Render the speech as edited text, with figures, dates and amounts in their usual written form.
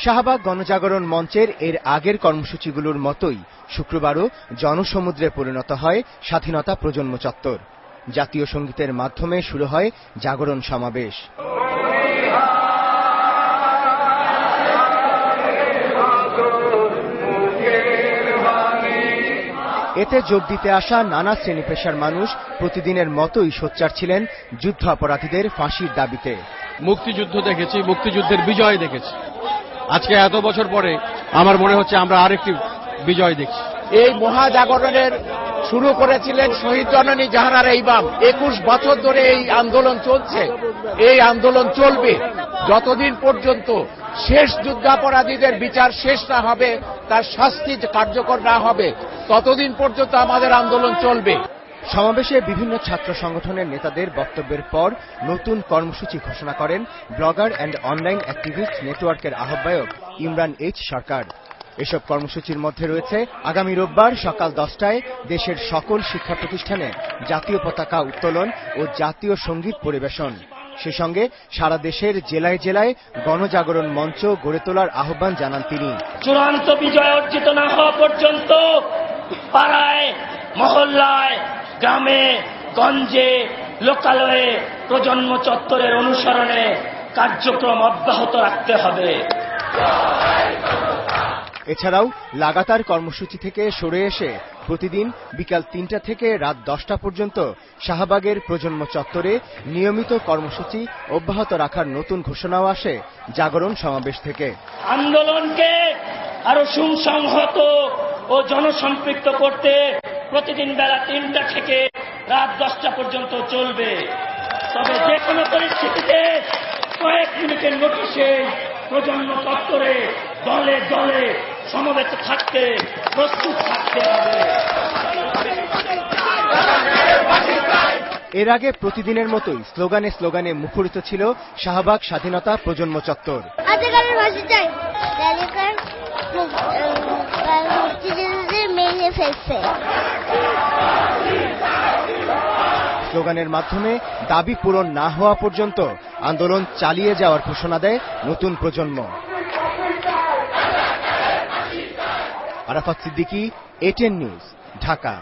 শাহবাগ গণজাগরণ মঞ্চের এর আগের কর্মসূচিগুলোর মতোই শুক্রবারও জনসমুদ্রে পরিণত হয় স্বাধীনতা প্রজন্ম চত্বর। জাতীয় সঙ্গীতের মাধ্যমে শুরু হয় জাগরণ সমাবেশ। এতে যোগ দিতে আসা নানা শ্রেণী পেশার মানুষ প্রতিদিনের মতোই সোচ্চার ছিলেন যুদ্ধ অপরাধীদের ফাঁসির দাবিতে। মুক্তিযুদ্ধ দেখেছি, মুক্তিযুদ্ধের বিজয় দেখেছি। আজকে এত বছর পরে আমার মনে হচ্ছে আমরা আরেকটি বিজয় দেখছি। এই মহাজাগরণের শুরু করেছিলেন শহীদ জননী জাহানারা ইমাম। 21 বছর ধরে এই আন্দোলন চলছে, এই আন্দোলন চলবে যতদিন পর্যন্ত শেষ যুদ্ধাপরাধীদের বিচার শেষ না হবে, তার শাস্তি কার্যকর না হবে, ততদিন পর্যন্ত আমাদের আন্দোলন চলবে। সমাবেশে বিভিন্ন ছাত্র সংগঠনের নেতাদের বক্তব্যের পর নতুন কর্মসূচি ঘোষণা করেন ব্লগার অ্যান্ড অনলাইন অ্যাক্টিভিস্ট নেটওয়ার্কের আহ্বায়ক ইমরান এইচ সরকার। এসব কর্মসূচির মধ্যে রয়েছে আগামী রোববার সকাল 10টায় দেশের সকল শিক্ষা প্রতিষ্ঠানে জাতীয় পতাকা উত্তোলন ও জাতীয় সঙ্গীত পরিবেশন। সে সঙ্গে সারা দেশের জেলায় জেলায় গণজাগরণ মঞ্চ গড়ে তোলার আহ্বান জানান তিনি। চূড়ান্ত বিজয় অর্জিত না হওয়া পর্যন্ত পাড়ায়, মহল্লায়, গ্রামে, গঞ্জে, লোকালয়ে প্রজন্ম চত্বরের অনুসরণে কার্যক্রম অব্যাহত রাখতে হবে। এছাড়াও লাগাতার কর্মসূচি থেকে সরে এসে প্রতিদিন বিকাল 3টা থেকে রাত 10টা পর্যন্ত শাহবাগের প্রজন্ম চত্বরে নিয়মিত কর্মসূচি অব্যাহত রাখার নতুন ঘোষণাও আসে জাগরণ সমাবেশ থেকে। আন্দোলনকে আরো সুসংহত ও জনসম্পৃক্ত করতে প্রতিদিন বেলা 3টা থেকে রাত 10টা পর্যন্ত চলবে। তবে যে কোনো পরিস্থিতিতে কয়েক মিনিটের নোটিশে প্রজন্ম চত্বরে দলে দলে সমবেত থাকতে প্রস্তুত থাকতে হবে। এর আগে প্রতিদিনের মতোই স্লোগানে স্লোগানে মুখরিত ছিল শাহবাগ স্বাধীনতা প্রজন্ম চত্বর। স্লোগানের মাধ্যমে দাবি পূরণ না হওয়া পর্যন্ত আন্দোলন চালিয়ে যাওয়ার ঘোষণা দেয় নতুন প্রজন্ম। Arafat Siddiqui, ATN news, Dhaka.